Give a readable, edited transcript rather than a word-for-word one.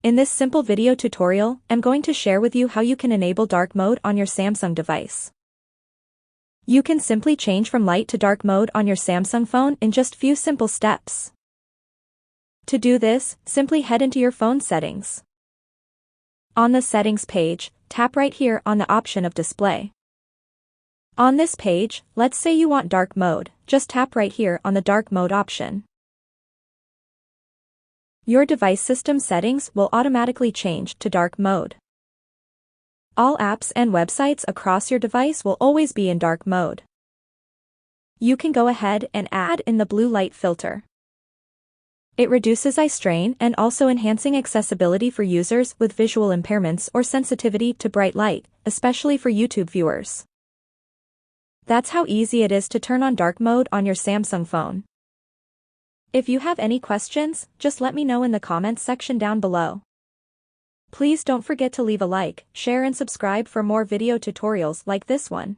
In this simple video tutorial, I'm going to share with you how you can enable dark mode on your Samsung device. You can simply change from light to dark mode on your Samsung phone in just few simple steps. To do this, simply head into your phone settings. On the settings page, tap right here on the option of display. On this page, let's say you want dark mode, just tap right here on the dark mode option. Your device system settings will automatically change to dark mode. All apps and websites across your device will always be in dark mode. You can go ahead and add in the blue light filter. It reduces eye strain and also enhancing accessibility for users with visual impairments or sensitivity to bright light, especially for YouTube viewers. That's how easy it is to turn on dark mode on your Samsung phone. If you have any questions, just let me know in the comments section down below. Please don't forget to leave a like, share and subscribe for more video tutorials like this one.